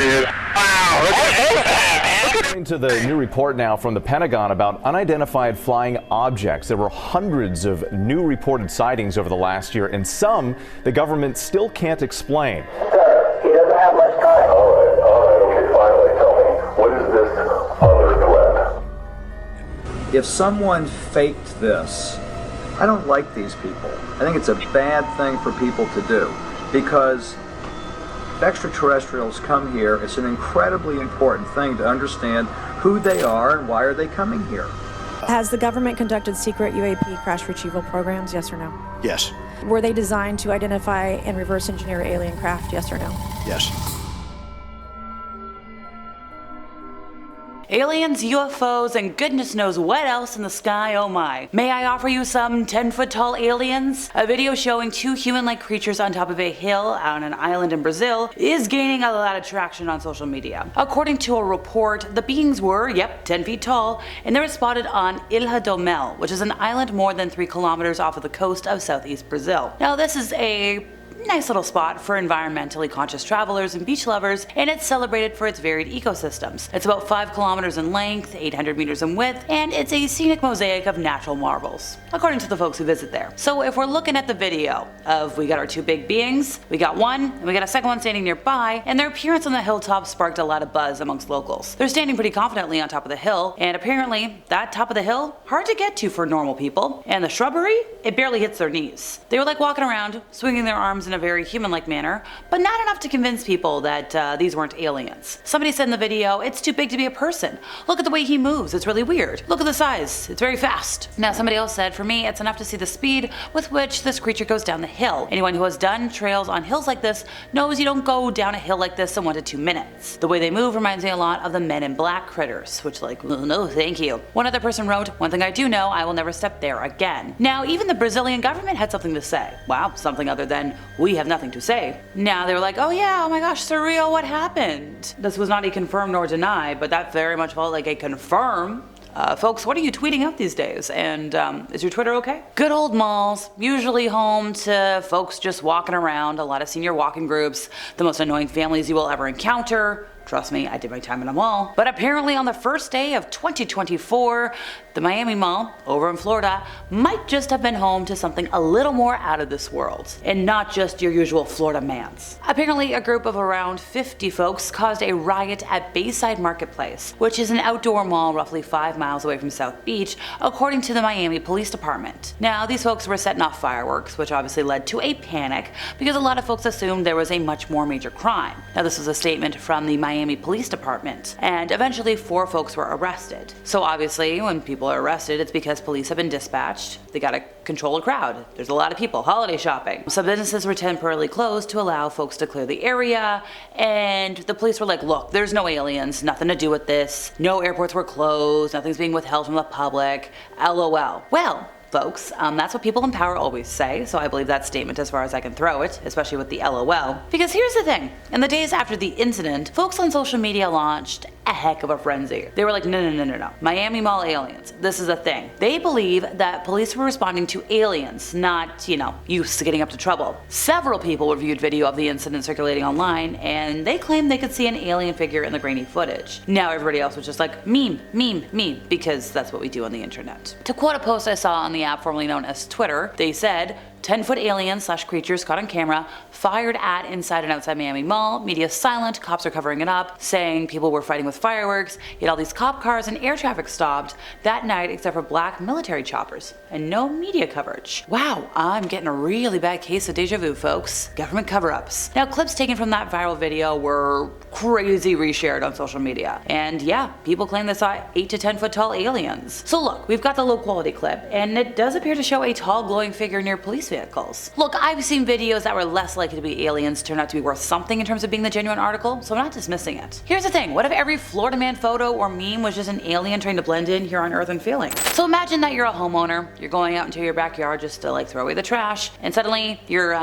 is. Wow, look at that, man. According to the new report now from the Pentagon about unidentified flying objects, there were hundreds of new reported sightings over the last year, and some the government still can't explain. Sir, he doesn't have much time. All right, okay, finally tell me, what is this other threat? If someone faked this, I don't like these people. I think it's a bad thing for people to do, because if extraterrestrials come here, it's an incredibly important thing to understand who they are and why are they coming here. Has the government conducted secret UAP crash retrieval programs, yes or no? Yes. Were they designed to identify and reverse engineer alien craft, yes or no? Yes. Aliens, UFOs, and goodness knows what else in the sky, oh my. May I offer you some 10-foot tall aliens? A video showing two human-like creatures on top of a hill on an island in Brazil is gaining a lot of traction on social media. According to a report, the beings were, 10 feet tall, and they were spotted on Ilha do Mel, which is an island more than 3 kilometers off of the coast of southeast Brazil. Now this is a nice little spot for environmentally conscious travelers and beach lovers, and it's celebrated for its varied ecosystems. It's about 5 kilometers in length, 800 meters in width, and it's a scenic mosaic of natural marvels, according to the folks who visit there. So if we're looking at the video of we got our two big beings, we got one, and we got a second one standing nearby, and their appearance on the hilltop sparked a lot of buzz amongst locals. They're standing pretty confidently on top of the hill, and apparently that top of the hill, hard to get to for normal people, and the shrubbery, it barely hits their knees. They were like walking around, swinging their arms in a very human-like manner, but not enough to convince people that these weren't aliens. Somebody said in the video, it's too big to be a person. Look at the way he moves, it's really weird. Look at the size, it's very fast. Now somebody else said, for me, it's enough to see the speed with which this creature goes down the hill. Anyone who has done trails on hills like this knows you don't go down a hill like this in 1 to 2 minutes. The way they move reminds me a lot of the Men in Black critters, which like, no thank you. One other person wrote, one thing I do know, I will never step there again. Now even the Brazilian government had something to say. Wow, something other than, we have nothing to say. Now they were like, oh yeah, oh my gosh, surreal, what happened? This was not a confirm nor deny, but that very much felt like a confirm. Folks, what are you tweeting out these days? And is your Twitter okay? Good old malls, usually home to folks just walking around, a lot of senior walking groups, the most annoying families you will ever encounter. Trust me, I did my time in a mall. But apparently on the first day of 2024, the Miami Mall, over in Florida, might just have been home to something a little more out of this world, and not just your usual Florida mans. Apparently a group of around 50 folks caused a riot at Bayside Marketplace, which is an outdoor mall roughly 5 miles away from South Beach, according to the Miami Police Department. Now these folks were setting off fireworks, which obviously led to a panic, because a lot of folks assumed there was a much more major crime. Now this was a statement from the Miami Police Department, and eventually 4 folks were arrested. So obviously when people are arrested, it's because police have been dispatched. They gotta control a crowd. There's a lot of people holiday shopping. Some businesses were temporarily closed to allow folks to clear the area, and the police were like, look, there's no aliens, nothing to do with this. No airports were closed, nothing's being withheld from the public, LOL. Well, folks, that's what people in power always say, so I believe that statement as far as I can throw it, especially with the LOL. Because here's the thing, in the days after the incident, folks on social media launched a heck of a frenzy. They were like, no. Miami Mall aliens, this is a thing. They believe that police were responding to aliens, not, used to getting up to trouble. Several people reviewed video of the incident circulating online, and they claimed they could see an alien figure in the grainy footage. Now everybody else was just like, meme, because that's what we do on the internet. To quote a post I saw on the app formerly known as Twitter, they said, 10-foot aliens / creatures caught on camera, fired at inside and outside Miami Mall, media silent, cops are covering it up, saying people were fighting with fireworks, yet all these cop cars and air traffic stopped that night except for black military choppers, and no media coverage. Wow, I'm getting a really bad case of deja vu, folks. Government cover-ups. Now clips taken from that viral video were crazy reshared on social media, and yeah, people claim they saw 8 to 10 foot tall aliens. So look, we've got the low quality clip, and it does appear to show a tall glowing figure near police vehicles. Look, I've seen videos that were less likely to be aliens turn out to be worth something in terms of being the genuine article, so I'm not dismissing it. Here's the thing, what if every Florida man photo or meme was just an alien trying to blend in here on Earth and failing? So imagine that you're a homeowner, you're going out into your backyard just to throw away the trash, and suddenly you're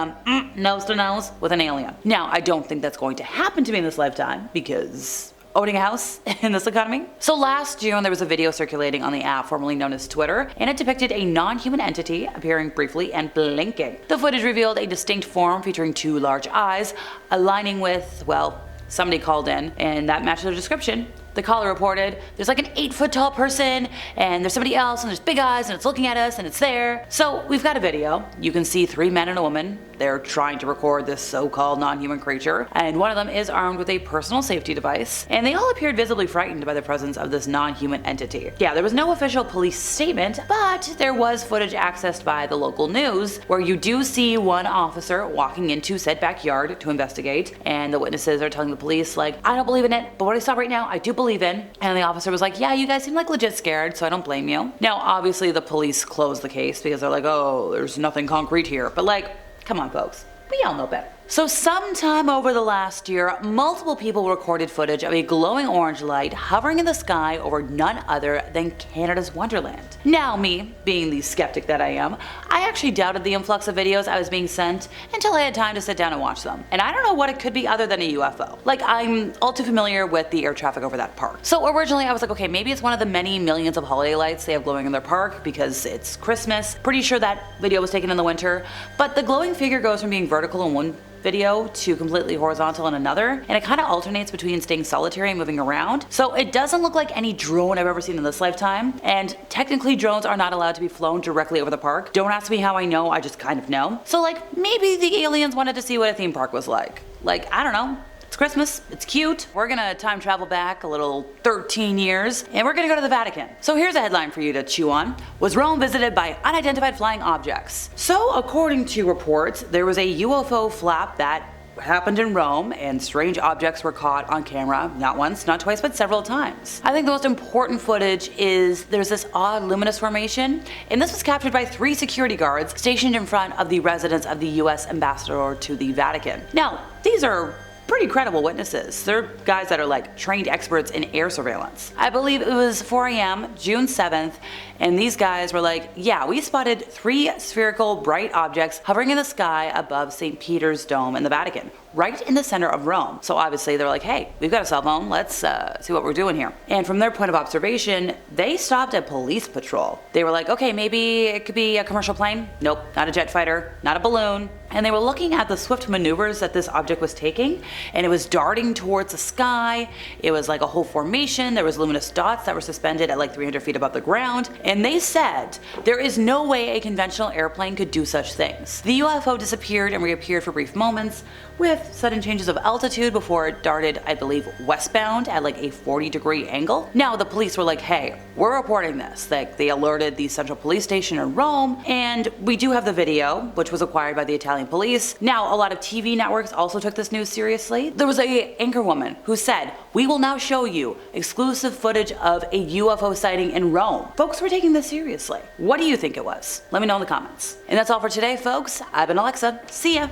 nose to nose with an alien. Now, I don't think that's going to happen to me in this lifetime, because owning a house in this economy? So last June there was a video circulating on the app formerly known as Twitter, and it depicted a non-human entity appearing briefly and blinking. The footage revealed a distinct form featuring 2 large eyes, aligning with, well, somebody called in and that matched their description. The caller reported, there's like an 8-foot tall person, and there's somebody else, and there's big eyes, and it's looking at us, and it's there. So we've got a video. You can see 3 men and a woman. They're trying to record this so-called non-human creature, and one of them is armed with a personal safety device, and they all appeared visibly frightened by the presence of this non-human entity. Yeah, there was no official police statement, but there was footage accessed by the local news, where you do see one officer walking into said backyard to investigate, and the witnesses are telling the police, like, I don't believe in it, but what I saw right now, I do believe in. And the officer was like, yeah, you guys seem like legit scared, so I don't blame you. Now, obviously the police closed the case because they're like, oh, there's nothing concrete here. But like, come on folks, we all know better. So sometime over the last year, multiple people recorded footage of a glowing orange light hovering in the sky over none other than Canada's Wonderland. Now me, being the skeptic that I am, I actually doubted the influx of videos I was being sent until I had time to sit down and watch them. And I don't know what it could be other than a UFO. Like, I'm all too familiar with the air traffic over that park. So originally I was like, okay, maybe it's one of the many millions of holiday lights they have glowing in their park because it's Christmas. Pretty sure that video was taken in the winter. But the glowing figure goes from being vertical in one video to completely horizontal in another, and it kind of alternates between staying solitary and moving around. So it doesn't look like any drone I've ever seen in this lifetime, and technically drones are not allowed to be flown directly over the park. Don't ask me how I know, I just kind of know. So like, maybe the aliens wanted to see what a theme park was like. Like, I don't know. It's Christmas, it's cute. We're gonna time travel back a little 13 years, and we're gonna go to the Vatican. So here's a headline for you to chew on. Was Rome visited by unidentified flying objects? So according to reports, there was a UFO flap that happened in Rome, and strange objects were caught on camera, not once, not twice, but several times. I think the most important footage is there's this odd luminous formation, and this was captured by 3 security guards stationed in front of the residence of the US ambassador to the Vatican. Now, these are pretty credible witnesses. They're guys that are like trained experts in air surveillance. I believe it was 4 a.m. June 7th, and these guys were like, yeah, we spotted 3 spherical bright objects hovering in the sky above St. Peter's Dome in the Vatican, right in the center of Rome. So obviously they're like, hey, we've got a cell phone, let's see what we're doing here. And from their point of observation, they stopped a police patrol. They were like, okay, maybe it could be a commercial plane. Nope, not a jet fighter, not a balloon. And they were looking at the swift maneuvers that this object was taking, and it was darting towards the sky. It was like a whole formation. There was luminous dots that were suspended at like 300 feet above the ground. And they said, there is no way a conventional airplane could do such things. The UFO disappeared and reappeared for brief moments, with sudden changes of altitude before it darted, I believe, westbound at like a 40-degree angle. Now the police were like, hey, we're reporting this. Like, they alerted the central police station in Rome, and we do have the video, which was acquired by the Italian police. Now, a lot of TV networks also took this news seriously. There was a anchor woman who said, we will now show you exclusive footage of a UFO sighting in Rome. Folks were taking this seriously. What do you think it was? Let me know in the comments. And that's all for today, folks. I've been Alexa. See ya.